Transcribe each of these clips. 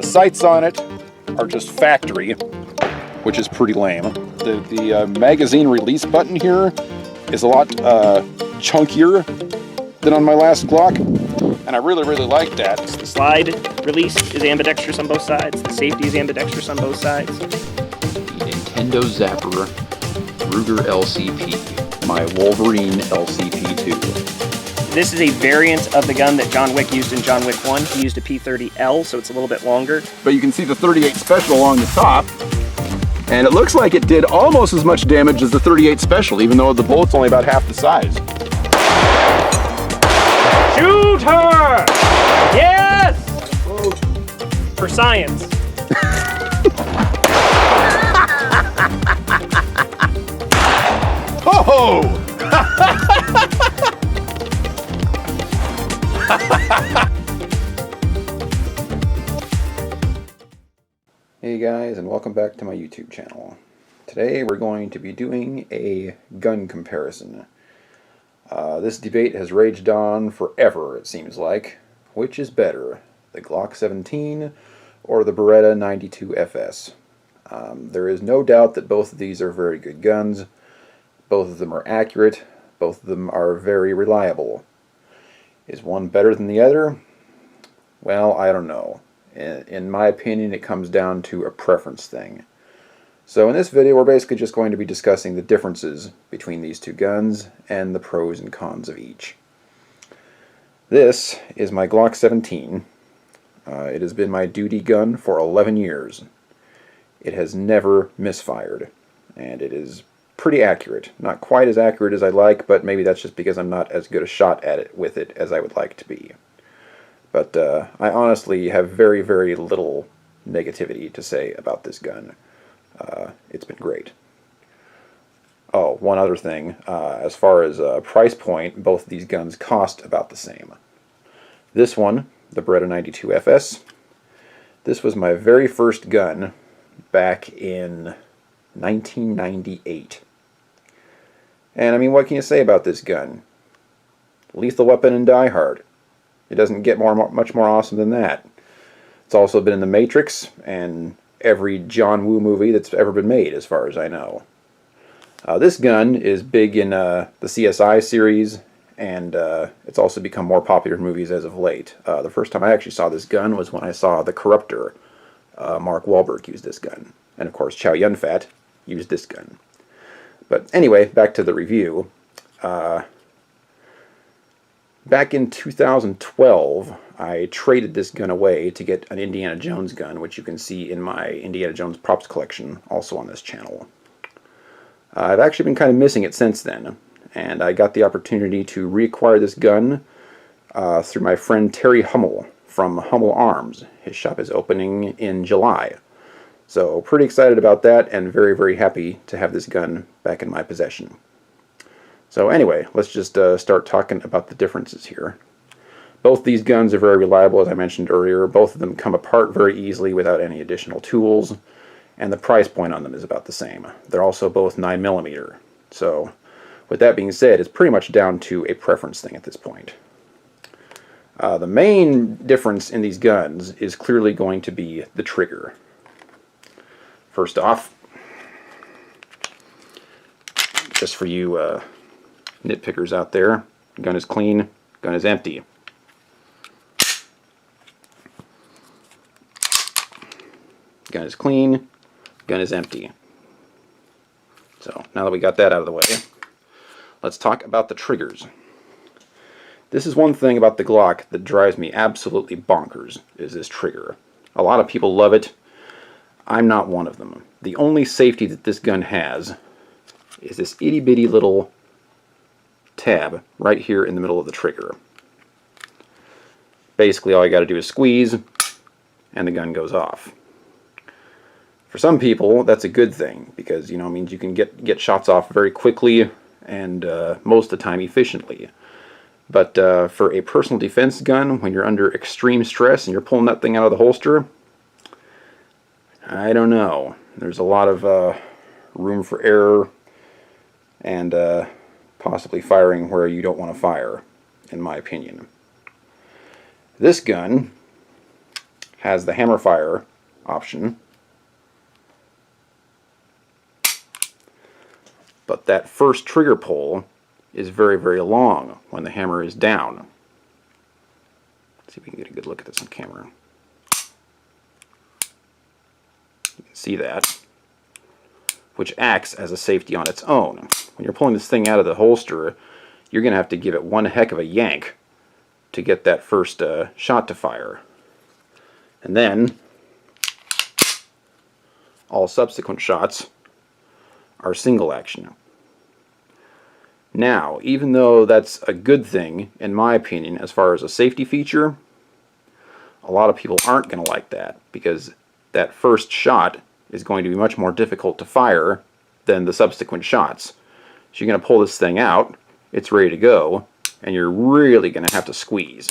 The sights on it are just factory, which is pretty lame. The magazine release button here is a lot chunkier than on my last Glock, and I really like that. The slide release is ambidextrous on both sides. The safety is ambidextrous on both sides. The Nintendo Zapper Ruger LCP, my Wolverine LCP2. This is a variant of the gun that John Wick used in John Wick 1. He used a P30L, so it's a little bit longer. But you can see the 38 Special along the top, and it looks like it did almost as much damage as the 38 Special, even though the bullet's only about half the size. Shoot her! Yes! For science. Oh! Hey guys, and welcome back to my YouTube channel. Today we're going to be doing a gun comparison. This debate has raged on forever, it seems like. Which is better, the Glock 17 or the Beretta 92FS? There is no doubt that both of these are very good guns. Both of them are accurate. Both of them are very reliable. Is one better than the other? Well, I don't know. In my opinion, it comes down to a preference thing. So in this video, we're basically just going to be discussing the differences between these two guns and the pros and cons of each. This is my Glock 17. It has been my duty gun for 11 years. It has never misfired, and it is pretty accurate. Not quite as accurate as I like, but maybe that's just because I'm not as good a shot at it with it as I would like to be. But I honestly have very little negativity to say about this gun. It's been great. Oh, one other thing. As far as price point, both of these guns cost about the same. This one, the Beretta 92FS, this was my very first gun back in 1998. And I mean, what can you say about this gun? Lethal Weapon and Die Hard. It doesn't get much more awesome than that. It's also been in The Matrix and every John Woo movie that's ever been made, as far as I know. This gun is big in the CSI series, and it's also become more popular in movies as of late. The first time I actually saw this gun was when I saw The Corruptor. Mark Wahlberg used this gun. And of course, Chow Yun-Fat used this gun. But anyway, back to the review. Back in 2012, I traded this gun away to get an Indiana Jones gun, which you can see in my Indiana Jones props collection, also on this channel. I've actually been kind of missing it since then, and I got the opportunity to reacquire this gun through my friend Terry Hummel from Hummel Arms. His shop is opening in July. So pretty excited about that, and very happy to have this gun back in my possession. So anyway, let's just start talking about the differences here. Both these guns are very reliable, as I mentioned earlier. Both of them come apart very easily without any additional tools, and the price point on them is about the same. They're also both 9mm. So with that being said, it's pretty much down to a preference thing at this point. The main difference in these guns is clearly going to be the trigger. First off, just for you nitpickers out there, gun is clean, gun is empty. Gun is clean, gun is empty. So now that we got that out of the way, let's talk about the triggers. This is one thing about the Glock that drives me absolutely bonkers, is this trigger. A lot of people love it. I'm not one of them. The only safety that this gun has is this itty-bitty little tab right here in the middle of the trigger. Basically, all you got to do is squeeze, and the gun goes off. For some people, that's a good thing, because, you know, it means you can get shots off very quickly and most of the time efficiently. But for a personal defense gun, when you're under extreme stress and you're pulling that thing out of the holster, I don't know. There's a lot of room for error and possibly firing where you don't want to fire, in my opinion. This gun has the hammer fire option, but that first trigger pull is very, very long when the hammer is down. Let's see if we can get a good look at this on camera. You can see that, which acts as a safety on its own. When you're pulling this thing out of the holster, you're going to have to give it one heck of a yank to get that first shot to fire. And then all subsequent shots are single action. Now, even though that's a good thing, in my opinion, as far as a safety feature, a lot of people aren't going to like that, because that first shot is going to be much more difficult to fire than the subsequent shots. So you're going to pull this thing out, it's ready to go, and you're really going to have to squeeze.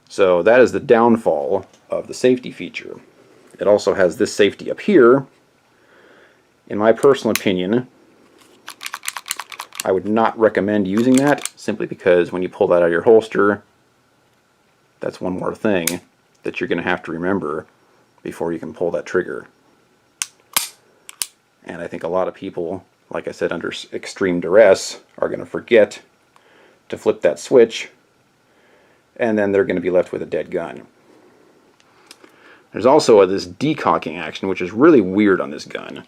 So that is the downfall of the safety feature. It also has this safety up here. In my personal opinion, I would not recommend using that, simply because when you pull that out of your holster, that's one more thing that you're going to have to remember before you can pull that trigger. And I think a lot of people, like I said, under extreme duress, are going to forget to flip that switch, and then they're going to be left with a dead gun. There's also this decocking action, which is really weird on this gun.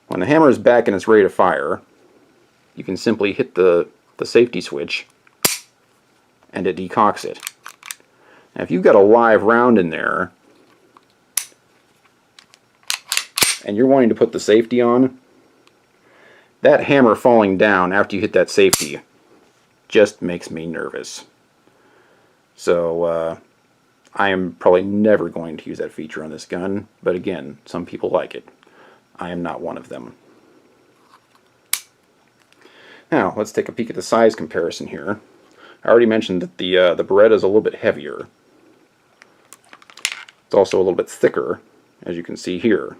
When the hammer is back and it's ready to fire, you can simply hit the safety switch and it decocks it. Now if you've got a live round in there and you're wanting to put the safety on, that hammer falling down after you hit that safety just makes me nervous. So I am probably never going to use that feature on this gun, but again, some people like it. I am not one of them. Now, let's take a peek at the size comparison here. I already mentioned that the Beretta is a little bit heavier. It's also a little bit thicker, as you can see here.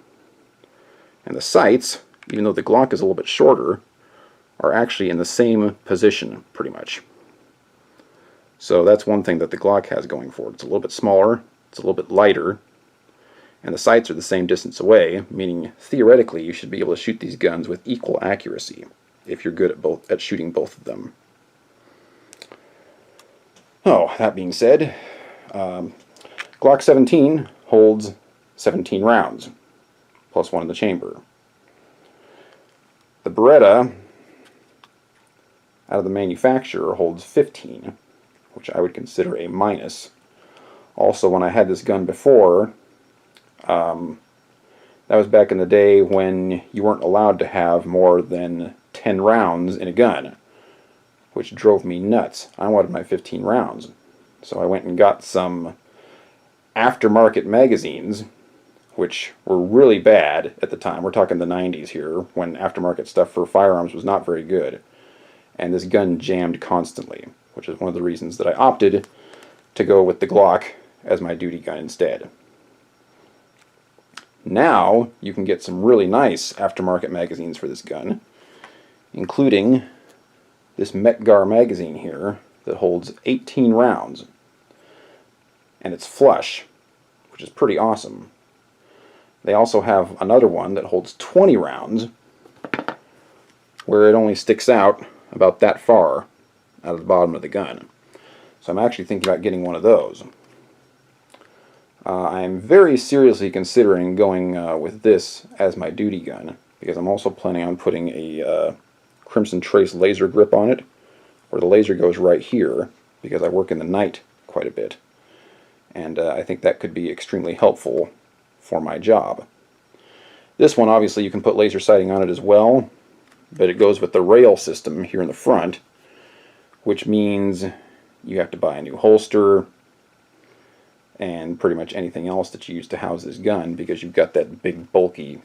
And the sights, even though the Glock is a little bit shorter, are actually in the same position, pretty much. So that's one thing that the Glock has going for it. It's a little bit smaller, it's a little bit lighter, and the sights are the same distance away, meaning theoretically you should be able to shoot these guns with equal accuracy if you're good at shooting both of them. Oh, that being said, Glock 17 holds 17 rounds, plus one in the chamber. The Beretta, out of the manufacturer, holds 15, which I would consider a minus. Also, when I had this gun before, that was back in the day when you weren't allowed to have more than 10 rounds in a gun, which drove me nuts. I wanted my 15 rounds. So I went and got some aftermarket magazines, which were really bad at the time. We're talking the 90s here, when aftermarket stuff for firearms was not very good. And this gun jammed constantly, which is one of the reasons that I opted to go with the Glock as my duty gun instead. Now you can get some really nice aftermarket magazines for this gun, including this Metgar magazine here that holds 18 rounds, and it's flush, which is pretty awesome. They also have another one that holds 20 rounds, where it only sticks out about that far out of the bottom of the gun. So I'm actually thinking about getting one of those. I'm very seriously considering going with this as my duty gun, because I'm also planning on putting a Crimson Trace laser grip on it, where the laser goes right here, because I work in the night quite a bit. And I think that could be extremely helpful for my job. This one, obviously, you can put laser sighting on it as well, but it goes with the rail system here in the front, which means you have to buy a new holster and pretty much anything else that you use to house this gun, because you've got that big bulky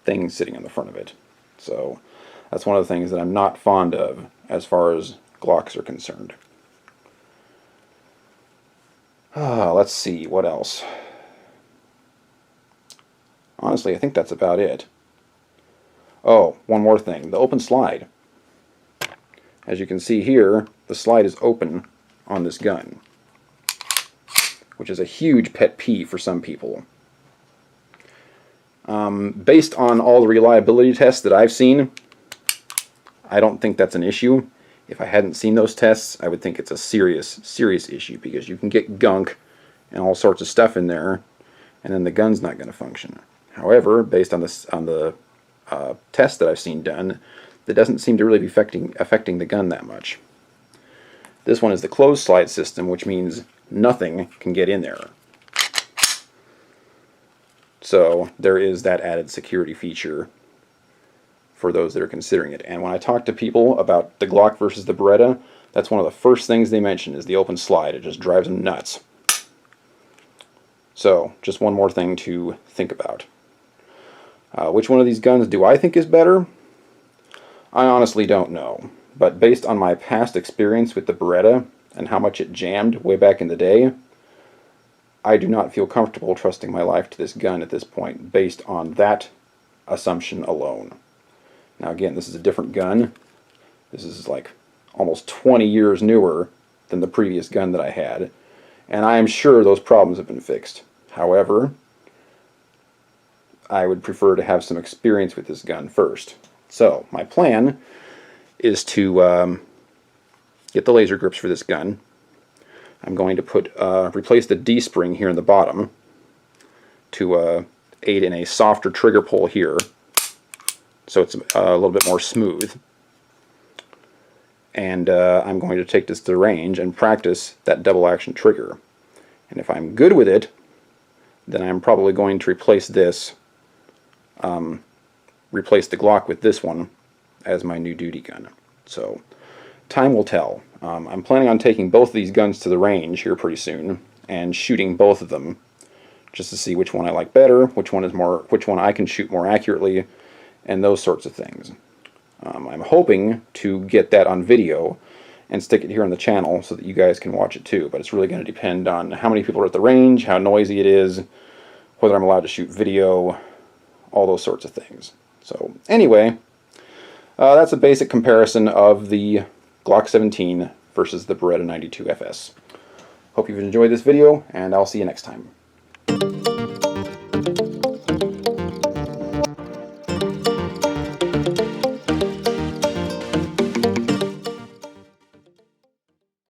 thing sitting on the front of it. So that's one of the things that I'm not fond of as far as Glocks are concerned. Let's see, what else? Honestly, I think that's about it. Oh, one more thing, the open slide. As you can see here, the slide is open on this gun, which is a huge pet peeve for some people. Based on all the reliability tests that I've seen, I don't think that's an issue. If I hadn't seen those tests, I would think it's a serious issue, because you can get gunk and all sorts of stuff in there, and then the gun's not going to function. However, based on the tests that I've seen done, that doesn't seem to really be affecting the gun that much. This one is the closed slide system, which means nothing can get in there. So there is that added security feature for those that are considering it. And when I talk to people about the Glock versus the Beretta, that's one of the first things they mention is the open slide. It just drives them nuts. So just one more thing to think about. Which one of these guns do I think is better? I honestly don't know. But based on my past experience with the Beretta and how much it jammed way back in the day, I do not feel comfortable trusting my life to this gun at this point based on that assumption alone. Now again, this is a different gun. This is like almost 20 years newer than the previous gun that I had, and I am sure those problems have been fixed. However, I would prefer to have some experience with this gun first. So my plan is to get the laser grips for this gun. I'm going to replace the D-spring here in the bottom to aid in a softer trigger pull here, so it's a little bit more smooth. And I'm going to take this to the range and practice that double action trigger. And if I'm good with it, then I'm probably going to replace this, replace the Glock with this one as my new duty gun. So time will tell. I'm planning on taking both of these guns to the range here pretty soon and shooting both of them just to see which one I like better, which one I can shoot more accurately, and those sorts of things. I'm hoping to get that on video and stick it here on the channel so that you guys can watch it too, but it's really going to depend on how many people are at the range, how noisy it is, whether I'm allowed to shoot video, all those sorts of things. So anyway, that's a basic comparison of the Glock 17 versus the Beretta 92FS. Hope you've enjoyed this video, and I'll see you next time.